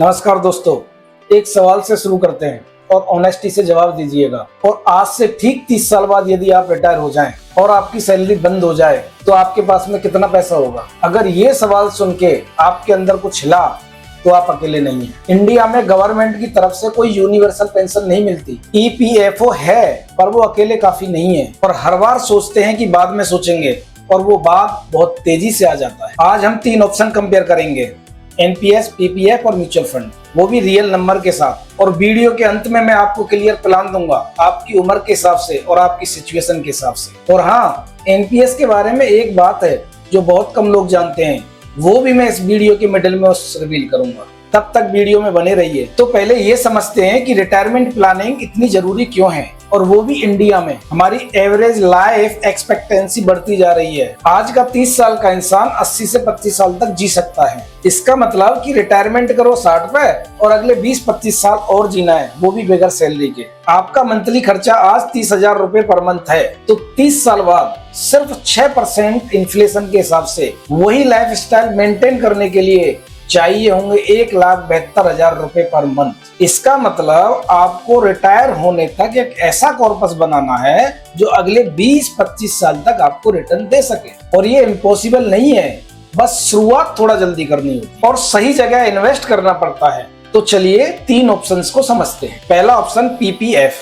नमस्कार दोस्तों, एक सवाल से शुरू करते हैं और ऑनेस्टी से जवाब दीजिएगा। और आज से ठीक 30 साल बाद यदि आप रिटायर हो जाएं और आपकी सैलरी बंद हो जाए तो आपके पास में कितना पैसा होगा? अगर ये सवाल सुन के आपके अंदर कुछ हिला तो आप अकेले नहीं हैं। इंडिया में गवर्नमेंट की तरफ से कोई यूनिवर्सल पेंशन नहीं मिलती। ईपीएफओ है पर वो अकेले काफी नहीं है और हर बार सोचते हैं कि बाद में सोचेंगे और वो बात बहुत तेजी से आ जाता है। आज हम 3 ऑप्शन कंपेयर करेंगे, एनपीएस, पीपीएफ और म्यूचुअल फंड, वो भी रियल नंबर के साथ। और वीडियो के अंत में मैं आपको क्लियर प्लान दूंगा आपकी उम्र के हिसाब से और आपकी सिचुएशन के हिसाब से। और हाँ, एनपीएस के बारे में एक बात है जो बहुत कम लोग जानते हैं, वो भी मैं इस वीडियो के मिडिल में रिवील करूंगा। तब तक वीडियो में बने रहिए। तो पहले ये समझते हैं कि रिटायरमेंट प्लानिंग इतनी जरूरी क्यों है, और वो भी इंडिया में। हमारी एवरेज लाइफ एक्सपेक्टेंसी बढ़ती जा रही है। आज का 30 साल का इंसान 80 से 25 साल तक जी सकता है। इसका मतलब कि रिटायरमेंट करो 60 पे और अगले 20-25 साल और जीना है, वो भी बगैर सैलरी के। आपका मंथली खर्चा आज 30,000 रुपए पर मंथ है, तो 30 साल बाद सिर्फ 6% इन्फ्लेशन के हिसाब से वही लाइफ स्टाइल मेंटेन करने के लिए चाहिए होंगे 1,72,000 रुपए पर मंथ। इसका मतलब आपको रिटायर होने तक एक ऐसा कॉर्पस बनाना है जो अगले 20-25 साल तक आपको रिटर्न दे सके। और ये इम्पॉसिबल नहीं है, बस शुरुआत थोड़ा जल्दी करनी होती और सही जगह इन्वेस्ट करना पड़ता है। तो चलिए 3 ऑप्शंस को समझते हैं। पहला option PPF,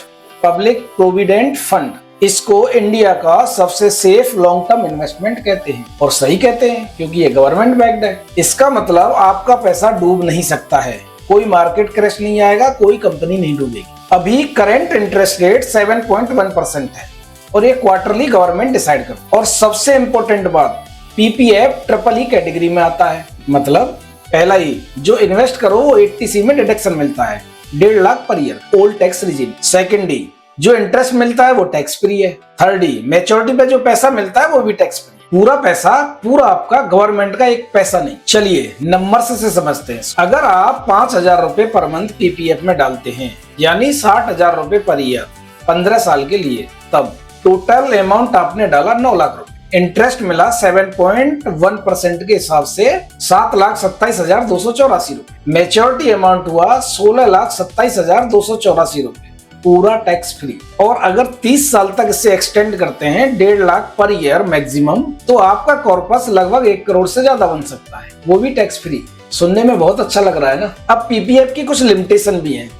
public provident fund. इसको इंडिया का सबसे सेफ लॉन्ग टर्म इन्वेस्टमेंट कहते हैं, और सही कहते हैं क्योंकि ये गवर्नमेंट बैक्ड है। इसका मतलब आपका पैसा डूब नहीं सकता है, कोई मार्केट क्रैश नहीं आएगा, कोई कंपनी नहीं डूबेगी। अभी करंट इंटरेस्ट रेट 7.1% है और ये क्वार्टरली गवर्नमेंट डिसाइड करती है। और सबसे इंपॉर्टेंट बात, पीपीएफ ट्रिपल ई कैटेगरी में आता है। मतलब पहला ही जो इन्वेस्ट करो वो 80C में डिडक्शन मिलता है, 1.5 lakh per year, old tax regime. Second ही जो इंटरेस्ट मिलता है वो टैक्स फ्री है। थर्ड ही मैच्योरिटी पे जो पैसा मिलता है वो भी टैक्स फ्री। पूरा पैसा पूरा आपका, गवर्नमेंट का एक पैसा नहीं। चलिए नंबर से समझते हैं। अगर आप 5,000 रुपए पर मंथ पीपीएफ में डालते हैं, यानी 60,000 रुपए पर ईयर 15 साल के लिए, तब टोटल अमाउंट आपने डाला 9 लाख रुपए। इंटरेस्ट मिला 7.1% के हिसाब से 7,27,284 रुपए। मैच्योरिटी अमाउंट हुआ 16,27,284 रुपए, पूरा टैक्स फ्री। और अगर 30 साल तक इसे एक्सटेंड करते हैं 1.5 लाख पर ईयर मैक्सिमम, तो आपका कॉर्पस लगभग 1 करोड़ से ज्यादा बन सकता है, वो भी टैक्स फ्री। सुनने में बहुत अच्छा लग रहा है ना। अब पीपीएफ की कुछ लिमिटेशन भी हैं,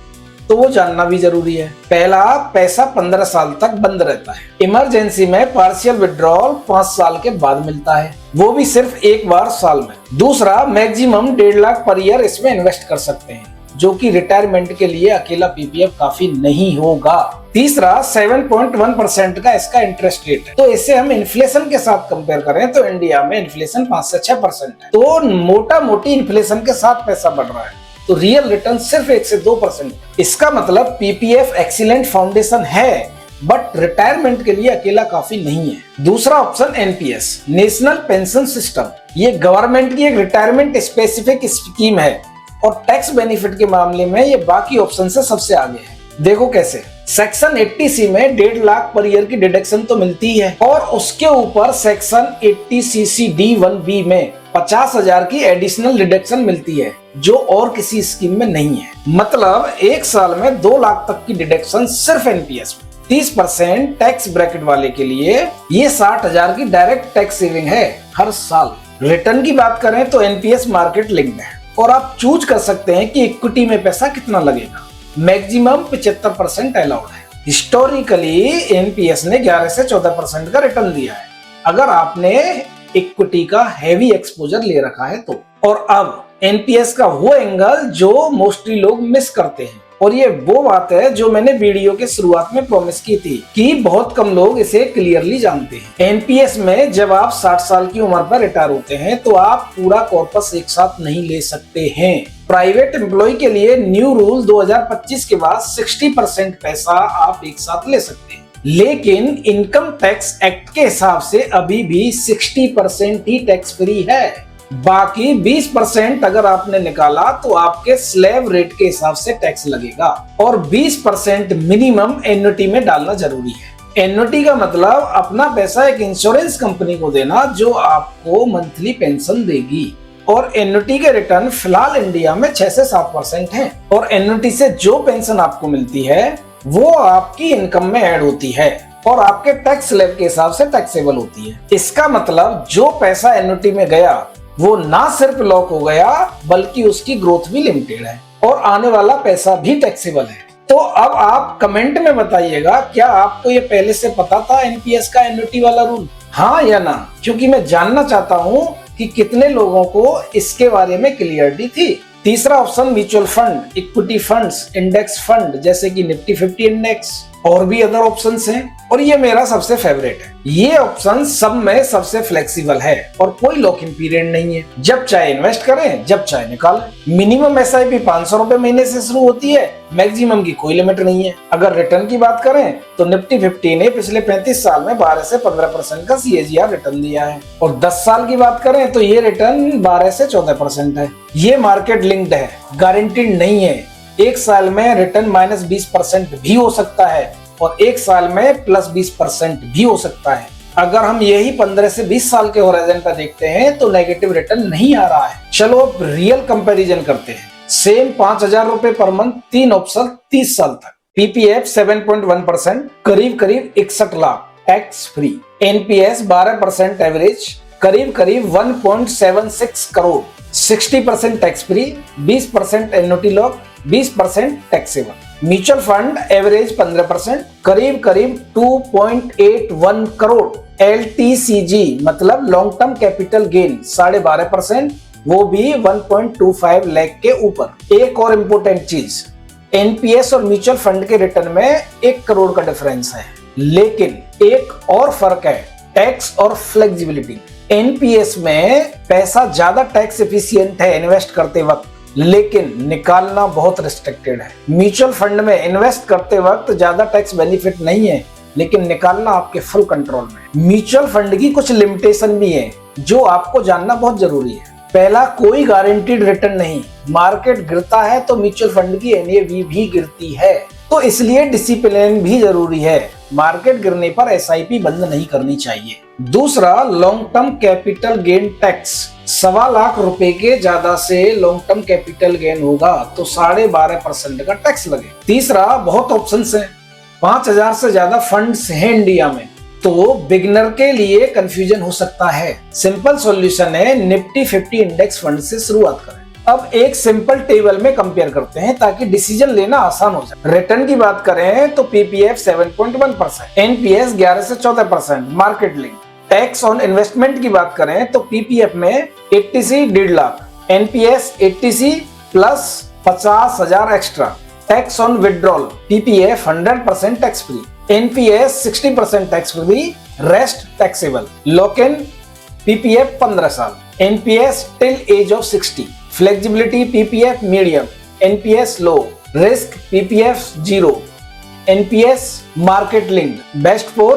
तो वो जानना भी जरूरी है। पहला, पैसा 15 साल तक बंद रहता है। इमरजेंसी में पार्शियल विड्रॉल 5 साल के बाद मिलता है, वो भी सिर्फ एक बार साल में। दूसरा, मैक्सिमम 1.5 लाख पर ईयर इसमें इन्वेस्ट कर सकते हैं, जो कि रिटायरमेंट के लिए अकेला पीपीएफ काफी नहीं होगा। तीसरा, 7.1% का इसका इंटरेस्ट रेट है। तो इसे हम इन्फ्लेशन के साथ कंपेयर करें तो इंडिया में इन्फ्लेशन 5 से 6% है, तो मोटा मोटी इन्फ्लेशन के साथ पैसा बढ़ रहा है। तो रियल रिटर्न सिर्फ 1 से 2%। इसका मतलब पीपीएफ एक्सीलेंट फाउंडेशन है, बट रिटायरमेंट के लिए अकेला काफी नहीं है। दूसरा option NPS, national pension system. ये गवर्नमेंट की एक रिटायरमेंट स्पेसिफिक स्कीम है और टैक्स बेनिफिट के मामले में ये बाकी ऑप्शन से सबसे आगे है। देखो कैसे। सेक्शन 80C में 1.5 लाख पर ईयर की डिडक्शन तो मिलती है, और उसके ऊपर सेक्शन 80CC-D1B में 50,000 की एडिशनल डिडक्शन मिलती है, जो और किसी स्कीम में नहीं है। मतलब 1 साल में 2 लाख तक की डिडक्शन सिर्फ एनपीएस में। 30% टैक्स ब्रैकेट वाले के लिए ये 60,000 की डायरेक्ट टैक्स सेविंग है हर साल। रिटर्न की बात करें तो एनपीएस मार्केट लिंक्ड है और आप चूज कर सकते हैं कि इक्विटी में पैसा कितना लगेगा। मैक्सिमम 75% अलाउड है। हिस्टोरिकली एनपीएस ने 11 से 14% का रिटर्न दिया है, अगर आपने इक्विटी का हैवी एक्सपोजर ले रखा है तो। और अब एनपीएस का वो एंगल जो मोस्टली लोग मिस करते हैं, और ये वो बात है जो मैंने वीडियो के शुरुआत में प्रॉमिस की थी कि बहुत कम लोग इसे क्लियरली जानते हैं। एनपीएस में जब आप 60 साल की उम्र पर रिटायर होते हैं तो आप पूरा कॉर्पस एक साथ नहीं ले सकते हैं। प्राइवेट एम्प्लॉय के लिए न्यू रूल 2025 के बाद 60% पैसा आप एक साथ ले सकते हैं, लेकिन इनकम टैक्स एक्ट के हिसाब से अभी भी 60% ही टैक्स फ्री है। बाकी 20% अगर आपने निकाला तो आपके स्लैब रेट के हिसाब से टैक्स लगेगा, और 20% मिनिमम एन्युटी में डालना जरूरी है। एन्युटी का मतलब अपना पैसा एक इंश्योरेंस कंपनी को देना जो आपको मंथली पेंशन देगी। और एन्युटी के रिटर्न फिलहाल इंडिया में 6 से 7% हैं। और एन्युटी से जो पेंशन आपको मिलती है वो आपकी इनकम में ऐड होती है और आपके टैक्स स्लैब के हिसाब से टैक्सेबल होती है। इसका मतलब जो पैसा एन्युटी में गया वो ना सिर्फ लॉक हो गया बल्कि उसकी ग्रोथ भी लिमिटेड है और आने वाला पैसा भी टैक्सेबल है। तो अब आप कमेंट में बताइएगा, क्या आपको ये पहले से पता था एनपीएस का एन्युटी वाला रूल, हाँ या ना? क्योंकि मैं जानना चाहता हूँ कि कितने लोगों को इसके बारे में क्लियरिटी थी। तीसरा option mutual fund, equity funds, index fund जैसे कि निफ्टी 50 इंडेक्स और भी अदर ऑप्शंस हैं। और ये मेरा सबसे फेवरेट है। ये ऑप्शन सब में सबसे फ्लेक्सिबल है और कोई लॉक इन पीरियड नहीं है। जब चाहे इन्वेस्ट करें, जब चाहे निकालें। मिनिमम एसआईपी 500 रुपए महीने से शुरू होती है, मैक्सिमम की कोई लिमिट नहीं है। अगर रिटर्न की बात करें तो निफ्टी 50 ने पिछले 35 साल में 12 से 15% का CAGR रिटर्न दिया है और 10 साल की बात करें तो ये रिटर्न 12 से 14% है। ये मार्केट लिंक्ड है, गारंटीड नहीं है। एक साल में रिटर्न -20% भी हो सकता है और एक साल में +20% भी हो सकता है। अगर हम यही 15 से 20 साल के होराइजन पर देखते हैं तो नेगेटिव रिटर्न नहीं आ रहा है। चलो अब रियल कंपैरिजन करते हैं। सेम 5,000 रुपए पर मंथ, 3 ऑप्शन 30 साल तक। पीपीएफ 7.1%, करीब 61 lakh tax free. NPS 12% average, करीब 1.76 crore, 60% tax free, 20% annuity lock, 20% taxable. Mutual fund average 15%, करीब 2.81 करोड़। LTCG मतलब लॉन्ग टर्म कैपिटल गेन 12.5%, वो भी 1.25 लाख के ऊपर। एक और इम्पोर्टेंट चीज, एनपीएस और म्यूचुअल फंड के रिटर्न में 1 करोड़ का डिफरेंस है, लेकिन एक और फर्क है, टैक्स और फ्लेक्सिबिलिटी। एनपीएस में पैसा ज्यादा टैक्स एफिशिएंट है इन्वेस्ट करते वक्त, लेकिन निकालना बहुत रिस्ट्रिक्टेड है। म्यूचुअल फंड में इन्वेस्ट करते वक्त ज्यादा टैक्स बेनिफिट नहीं है, लेकिन निकालना आपके फुल कंट्रोल में। म्यूचुअल फंड की कुछ लिमिटेशन भी है जो आपको जानना बहुत जरूरी है। पहला, कोई गारंटीड रिटर्न नहीं। मार्केट गिरता है तो म्यूचुअल फंड की एनएवी भी गिरती है, तो इसलिए डिसिप्लिन भी जरूरी है। मार्केट गिरने पर एसआईपी बंद नहीं करनी चाहिए। दूसरा, long term capital gain tax. 1.25 lakh रुपए के ज्यादा से लॉन्ग टर्म कैपिटल गेन होगा तो 12.5% का टैक्स लगे। तीसरा, बहुत ऑप्शंस हैं, 5,000 से ज्यादा फंड्स हैं इंडिया में, तो बिगिनर के लिए कंफ्यूजन हो सकता है। सिंपल सॉल्यूशन है, निफ्टी 50 इंडेक्स फंड से शुरुआत करें। अब एक सिंपल टेबल में कंपेयर करते हैं ताकि डिसीजन लेना आसान हो जाए। रिटर्न की बात करें तो पीपीएफ 7.1%, एनपीएस 11 से 14%, market link. Tax on investment की बात करें तो पीपीएफ में 80C 1.5 lakh, NPS 80C plus 50,000 extra. Tax on withdrawal, PPF 100% tax free, NPS 60% tax free, rest taxable. Lock in, PPF 15 साल, NPS till as of 60, flexibility PPF medium, NPS low, risk PPF 0, NPS market linked, best for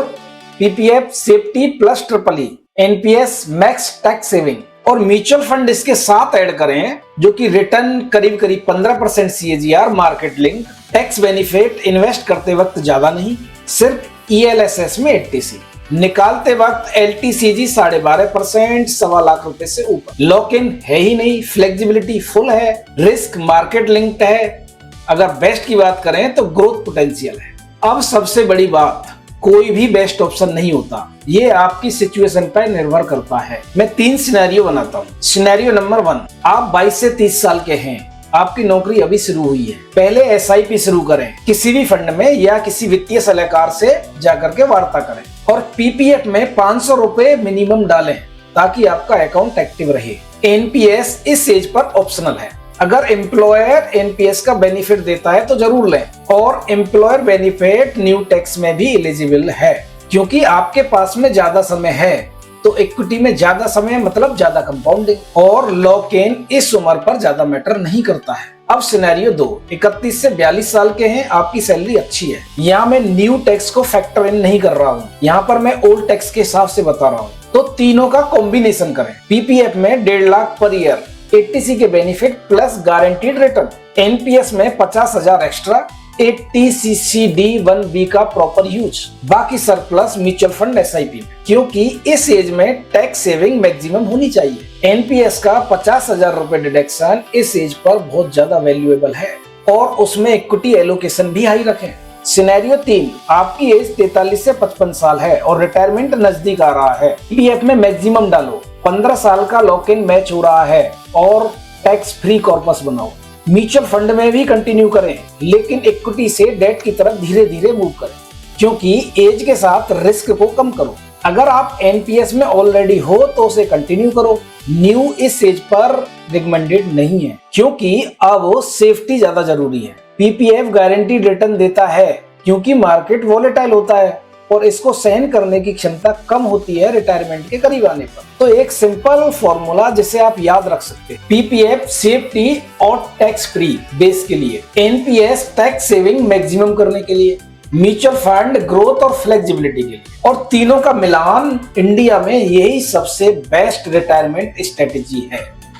PPF safety plus triple, NPS max tax saving. और mutual fund इसके साथ add करें जो कि return करीब 15% CAGR, market link, tax benefit invest करते वक्त ज्यादा नहीं, सिर्फ ELSS में 80C, निकालते वक्त LTCG 12.5%, 1.25 लाख रुपए से ऊपर। लॉक इन है ही नहीं, फ्लेक्सिबिलिटी फुल है, रिस्क मार्केट लिंक्ड है। अगर बेस्ट की बात करें तो ग्रोथ पोटेंशियल है। अब सबसे बड़ी बात, कोई भी बेस्ट ऑप्शन नहीं होता, ये आपकी सिचुएशन पर निर्भर करता है। मैं 3 सिनेरियो बनाता हूँ। सिनेरियो नंबर 1, आप 22 से 30 साल के हैं, आपकी नौकरी अभी शुरू हुई है। पहले एसआईपी शुरू करें, किसी भी फंड में या किसी वित्तीय सलाहकार से जाकर के वार्ता करें और पीपीएफ में 500 रुपए मिनिमम डालें ताकि आपका अकाउंट एक्टिव रहे। एनपीएस इस एज पर ऑप्शनल है। अगर एम्प्लॉयर एनपीएस का बेनिफिट देता है तो जरूर लें, और एम्प्लॉयर बेनिफिट न्यू टैक्स में भी एलिजिबल है। क्योंकि आपके पास में ज्यादा समय है तो इक्विटी में ज्यादा समय मतलब ज्यादा कंपाउंडिंग, और लॉक इन इस उम्र पर ज्यादा मैटर नहीं करता है। अब सिनेरियो 2, 31 से 42 साल के हैं, आपकी सैलरी अच्छी है। यहाँ मैं न्यू टैक्स को फैक्टर इन नहीं कर रहा हूँ, यहाँ पर मैं ओल्ड टैक्स के हिसाब से बता रहा हूँ। तो तीनों का कॉम्बिनेशन करें। पीपीएफ में 1.5 लाख पर ईयर, 80C के benefit plus guaranteed return, NPS में 50,000 एक्स्ट्रा, 80CCD1B का प्रॉपर यूज, बाकी सरप्लस म्यूचुअल फंड SIP में, क्योंकि इस एज में टैक्स सेविंग मैक्सिमम होनी चाहिए। NPS का 50,000 रुपए डिडक्शन इस एज पर बहुत ज्यादा वैल्यूएबल है और उसमें इक्विटी एलोकेशन भी हाई रखें। सिनेरियो 3, आपकी एज 43 से 55 साल है और रिटायरमेंट नजदीक आ रहा है। PF में मैक्सिमम डालो, 15 साल का लॉक इन मैच हो रहा है और टैक्स फ्री कॉर्पस बनाओ। म्यूचुअल फंड में भी कंटिन्यू करें, लेकिन इक्विटी से डेट की तरफ धीरे धीरे मूव करें, क्योंकि एज के साथ रिस्क को कम करो। अगर आप NPS में ऑलरेडी हो तो उसे कंटिन्यू करो। न्यू इस एज पर रिकमेंडेड नहीं है, क्योंकि अब सेफ्टी ज्यादा जरूरी है। PPF गारंटीड रिटर्न देता है, क्योंकि मार्केट वोलेटाइल होता है और इसको सहन करने की क्षमता कम होती है रिटायरमेंट के करीब आने पर। तो एक सिंपल फॉर्मूला जिसे आप याद रख सकते हैं, PPF सेफ्टी और टैक्स फ्री बेस के लिए, NPS टैक्स सेविंग मैक्सिमम करने के लिए, म्यूचुअल फंड ग्रोथ और फ्लेक्सिबिलिटी के लिए, और तीनों का मिलान इंडिया में यही सबसे बेस्ट रिटायरमेंट स्ट्रेटेजी है।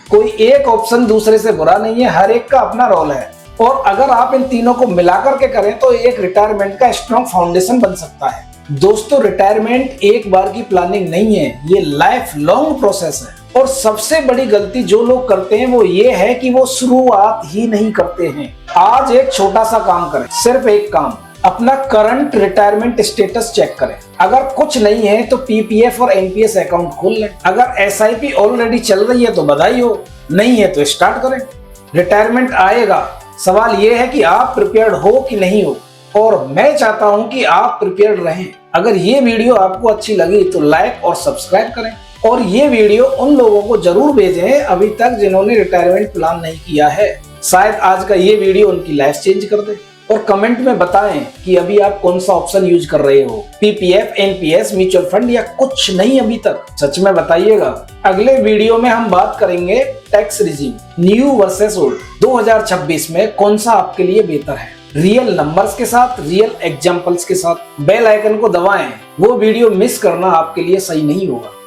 कोई एक ऑप्शन दूसरे से बुरा नहीं है, हर एक का अपना रोल है और अगर आप इन तीनों को मिलाकर के करें तो एक रिटायरमेंट का स्ट्रॉन्ग फाउंडेशन बन सकता है। दोस्तों, रिटायरमेंट एक बार की प्लानिंग नहीं है, ये लाइफ लॉन्ग प्रोसेस है और सबसे बड़ी गलती जो लोग करते हैं वो ये है कि वो शुरुआत ही नहीं करते हैं। आज एक छोटा सा काम करें, सिर्फ एक काम, अपना करंट रिटायरमेंट स्टेटस चेक करें। अगर कुछ नहीं है तो PPF और NPS अकाउंट खोल लें। अगर SIP ऑलरेडी चल रही है तो बधाई हो, नहीं है तो स्टार्ट करें। रिटायरमेंट आएगा, सवाल यह है कि आप प्रिपेयर्ड हो कि नहीं हो, और मैं चाहता हूं कि आप प्रिपेयर्ड रहें। अगर ये वीडियो आपको अच्छी लगी तो लाइक और सब्सक्राइब करें और ये वीडियो उन लोगों को जरूर भेजें अभी तक जिन्होंने रिटायरमेंट प्लान नहीं किया है। शायद आज का ये वीडियो उनकी लाइफ चेंज कर दे। और कमेंट में बताएं कि अभी आप कौन सा ऑप्शन यूज कर रहे हो, PPF, NPS, म्यूचुअल फंड या कुछ नहीं अभी तक, सच में बताइएगा। अगले वीडियो में हम बात करेंगे tax regime new versus old 2026 में कौन सा आपके लिए बेहतर है, रियल नंबर्स के साथ, रियल एग्जांपल्स के साथ। बेल आइकन को दबाएं, वो वीडियो मिस करना आपके लिए सही नहीं होगा।